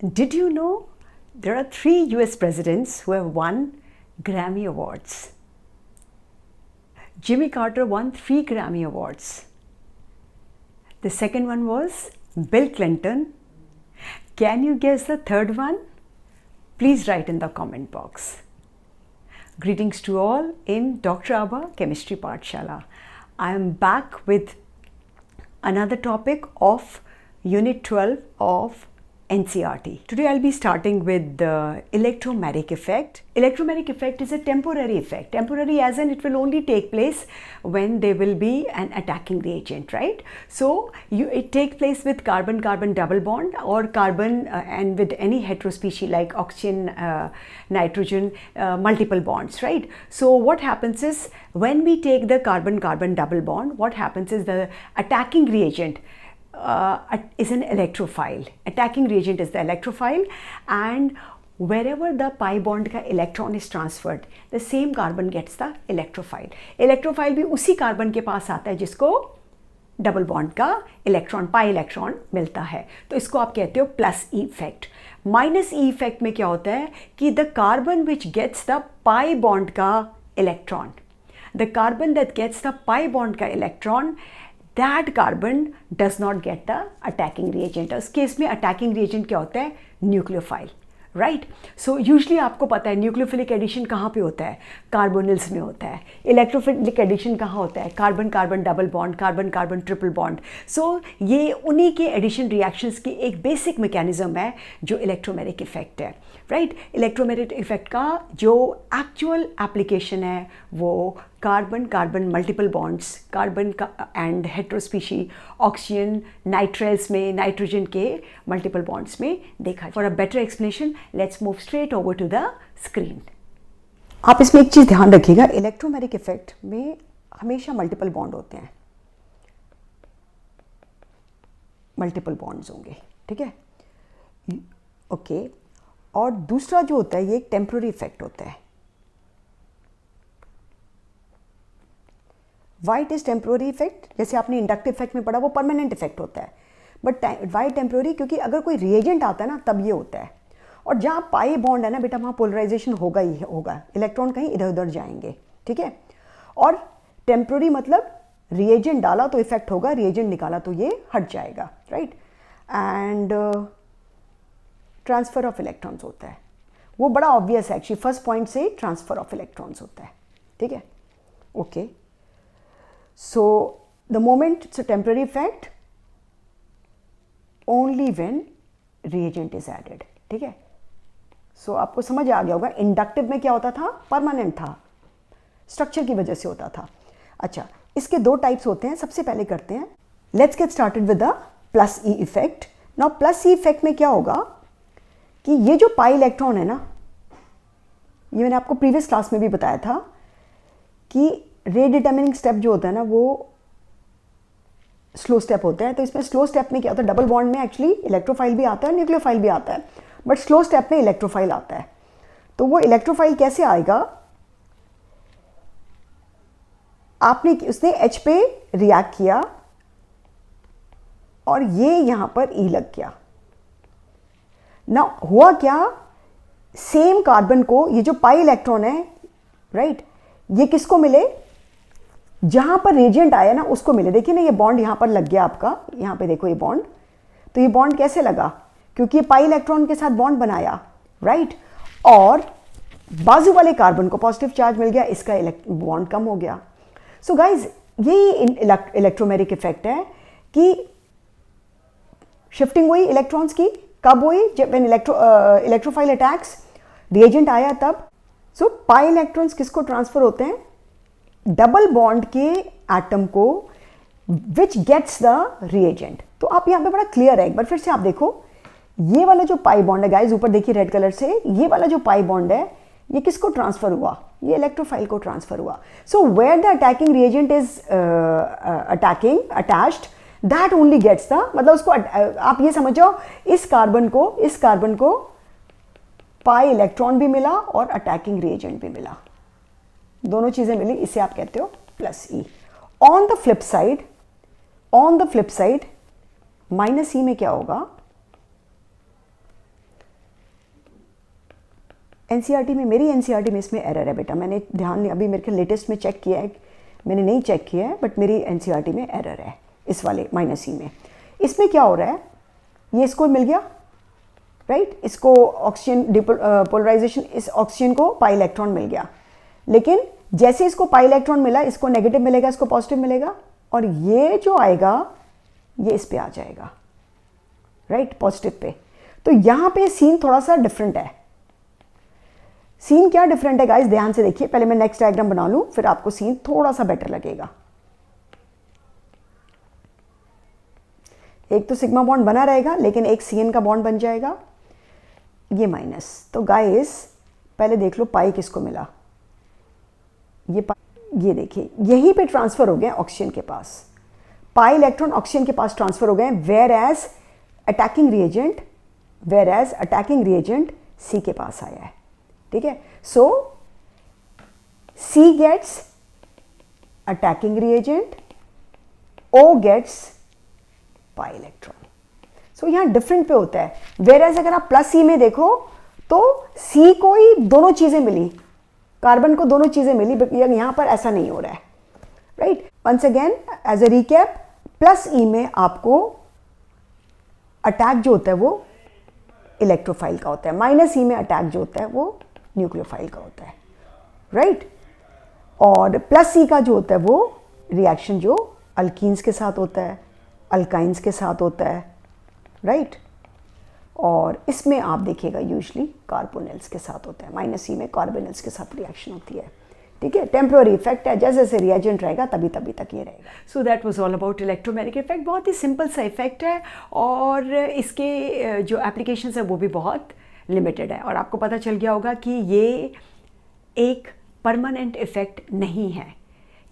Did you know there are 3 US presidents who have won Grammy Awards? Jimmy Carter won 3 Grammy Awards. The second one was Bill Clinton. Can you guess the third one? Please write in the comment box. Greetings to all in Dr. Abha Chemistry Pathshala. I am back with another topic of Unit 12 of NCERT. Today I'll be starting with the electromagnetic effect. Electromagnetic effect is a temporary effect. Temporary as in it will only take place when there will be an attacking reagent, right? So it takes place with carbon-carbon double bond or carbon and with any heterospecies like oxygen, nitrogen, multiple bonds, right? So what happens is when we take the carbon-carbon double bond, what happens is the attacking reagent is an electrophile. Attacking reagent is the electrophile, and wherever the pi bond का electron is transferred, the same carbon gets the electrophile. Electrophile भी उसी carbon के पास आता है जिसको double bond का electron pi electron मिलता है, तो इसको आप कहते हो plus E effect. Minus E effect में क्या होता है कि the carbon which gets the pi bond का electron, the carbon that gets the pi bond का electron, that carbon does not get the attacking reagent. इस केस में attacking reagent क्या होता है? Nucleophile, right? सो यूजली आपको पता है न्यूक्लियोफिलिक एडिशन कहाँ पे होता है? कार्बोनिल्स में होता है. इलेक्ट्रोफिलिक एडिशन कहाँ होता है? Carbon carbon double bond, carbon carbon triple bond. So ये उन्हीं के एडिशन रिएक्शंस की एक बेसिक मैकेनिज्म है जो इलेक्ट्रोमैग्नेटिक इफेक्ट है, राइट? इलेक्ट्रोमैग्नेटिक इफेक्ट का जो एक्चुअल एप्लीकेशन है वो carbon carbon multiple bonds, carbon and heterospecies oxygen nitriles में, नाइट्रोजन के मल्टीपल बॉन्ड्स में देखा. For a better explanation let's move straight over to the screen. आप इसमें एक चीज़ ध्यान रखिएगा, इलेक्ट्रोमैग्नेटिक इफेक्ट में हमेशा मल्टीपल बॉन्ड होते हैं, मल्टीपल बॉन्ड्स होंगे, ठीक है? ओके. और दूसरा जो होता है ये एक टेम्पररी इफेक्ट होता है. Why it is temporary effect? जैसे आपने इंडक्टिव इफेक्ट में पढ़ा वो परमानेंट इफेक्ट होता है, बट वाई टेम्प्रोरी? क्योंकि अगर कोई रिएजेंट आता है ना तब ये होता है. और जहाँ पाई बॉन्ड है ना बेटा वहाँ पोलराइजेशन होगा ही होगा, इलेक्ट्रॉन कहीं इधर उधर जाएंगे, ठीक है? और टेम्प्रोरी मतलब रिएजेंट डाला तो इफेक्ट होगा, रिएजेंट निकाला तो ये हट जाएगा, right? And transfer of electrons होता है, वो बड़ा ऑब्वियस है एक्चुअली, फर्स्ट पॉइंट से ट्रांसफर ऑफ इलेक्ट्रॉन्स होता है, ठीक है? Okay. So the moment it's a temporary effect only when reagent is added, ठीक है? So आपको समझ आ गया होगा इंडक्टिव में क्या होता था? परमानेंट था, स्ट्रक्चर की वजह से होता था. अच्छा, इसके 2 टाइप्स होते हैं. सबसे पहले करते हैं, let's get started with the plus E effect. Now plus E effect में क्या होगा कि ये जो पाई इलेक्ट्रॉन है ना, ये मैंने आपको प्रीवियस क्लास में भी बताया था कि रेट डिटर्मिनिंग स्टेप जो होता है ना वो स्लो स्टेप होता है. तो इसमें स्लो स्टेप में क्या होता है? डबल बॉन्ड में एक्चुअली इलेक्ट्रोफाइल भी आता है, न्यूक्लियोफाइल भी आता है, बट स्लो स्टेप में इलेक्ट्रोफाइल आता है. तो वो इलेक्ट्रोफाइल कैसे आएगा? आपने उसने H पे रिएक्ट किया और ये यहां पर E लग गया ना. हुआ क्या? सेम कार्बन को, ये जो पाई इलेक्ट्रॉन है, राइट, ये किसको मिले? जहां पर रेडिएंट आया ना उसको मिले. देखिए ना ये बॉन्ड यहां पर लग गया आपका, यहां पे देखो ये बॉन्ड. तो ये बॉन्ड कैसे लगा? क्योंकि ये पाई इलेक्ट्रॉन के साथ बॉन्ड बनाया, राइट? और बाजू वाले कार्बन को पॉजिटिव चार्ज मिल गया, इसका बॉन्ड कम हो गया. सो गाइज यही इलेक्ट्रोमैग्नेटिक इफेक्ट है कि शिफ्टिंग हुई इलेक्ट्रॉन्स की. कब हुई? जब व्हेन इलेक्ट्रोफाइल अटैक्स, रिएजेंट आया तब. सो पाई इलेक्ट्रॉन्स किसको ट्रांसफर होते हैं? डबल बॉन्ड के एटम को विच गेट्स द रिएजेंट. तो आप यहाँ पे बड़ा क्लियर है, एक बार फिर से आप देखो, ये वाला जो पाई बॉन्ड है गाइज, ऊपर देखिए रेड कलर से, ये वाला जो पाई बॉन्ड है ये किसको ट्रांसफर हुआ? ये इलेक्ट्रोफाइल को ट्रांसफर हुआ. So where the attacking reagent is attached, that only gets the, मतलब उसको आप ये समझो इस कार्बन को पाई इलेक्ट्रॉन भी मिला और अटैकिंग रिएजेंट भी मिला, दोनों चीजें मिली, इसे आप कहते हो plus E. On the flip side minus E में क्या होगा? एनसीईआरटी में, मेरी एनसीईआरटी में इसमें एरर है बेटा, मैंने ध्यान नहीं, अभी मेरे को लेटेस्ट में चेक किया है, मैंने नहीं चेक किया है, बट मेरी एनसीईआरटी में एरर है इस वाले -e में। इसमें क्या हो रहा है, ये इसको मिल गया राइट, इसको ऑक्सीजन पोलराइजेशन, इस ऑक्सीजन को पाई इलेक्ट्रॉन मिल गया, लेकिन जैसे इसको पाई इलेक्ट्रॉन मिला, इसको नेगेटिव मिलेगा, इसको पॉजिटिव मिलेगा, और ये जो आएगा ये इस पे आ जाएगा राइट, पॉजिटिव पे। तो यहां पे सीन थोड़ा सा डिफरेंट है। सीन क्या डिफरेंट है गाइस, ध्यान से देखिए, पहले मैं नेक्स्ट डायग्राम बना लूं, फिर आपको सीन थोड़ा सा बेटर लगेगा। एक तो सिग्मा बॉन्ड बना रहेगा, लेकिन एक CN का बॉन्ड बन जाएगा, ये माइनस। तो गाइस पहले देख लो पाई किसको मिला, ये देखिए यहीं पे ट्रांसफर हो गए ऑक्सीजन के पास, पाई इलेक्ट्रॉन ऑक्सीजन के पास ट्रांसफर हो गए, whereas attacking reagent C के पास आया है, ठीक है। So C gets attacking reagent, O gets pi electron. So यहां डिफरेंट पे होता है, वेयर एज अगर आप +E में देखो तो C को ही दोनों चीजें मिली, कार्बन को दोनों चीजें मिली, यहां पर ऐसा नहीं हो रहा है right. Once again as a recap, +E में आपको अटैक जो होता है वो इलेक्ट्रोफाइल का होता है, -E में अटैक जो होता है वो न्यूक्लियोफाइल का होता है राइट। और +E का जो होता है वो रिएक्शन जो अल्कीन्स के साथ होता है, अल्काइंस के साथ होता है राइट। और इसमें आप देखिएगा यूजुअली कार्बोनिल्स के साथ होता है, -E में कार्बोनिल्स के साथ रिएक्शन होती है, ठीक है। टेम्प्रोरी इफेक्ट है, जैसे जैसे रिएजेंट रहेगा तभी तक ये रहेगा। So that was all about electromagnetic effect. बहुत ही सिंपल सा इफेक्ट है, और इसके जो एप्लीकेशंस है वो भी बहुत लिमिटेड है, और आपको पता चल गया होगा कि ये एक परमानेंट इफेक्ट नहीं है,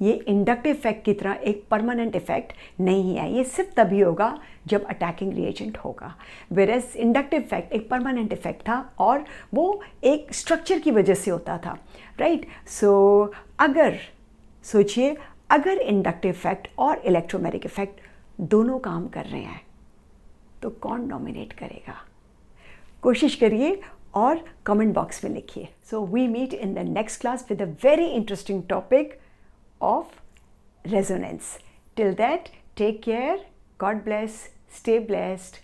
ये इंडक्टिव इफेक्ट की तरह एक परमानेंट इफेक्ट नहीं है, ये सिर्फ तभी होगा जब अटैकिंग रिएजेंट होगा। वेरएज इंडक्टिव इफेक्ट एक परमानेंट इफेक्ट था, और वो एक स्ट्रक्चर की वजह से होता था राइट। सो अगर सोचिए, अगर इंडक्टिव इफेक्ट और इलेक्ट्रोमैग्नेटिक इफेक्ट दोनों काम कर रहे हैं तो कौन डोमिनेट करेगा? कोशिश करिए और कमेंट बॉक्स में लिखिए। So we meet in the next class with a very interesting topic of resonance. Till that, take care, God bless, stay blessed.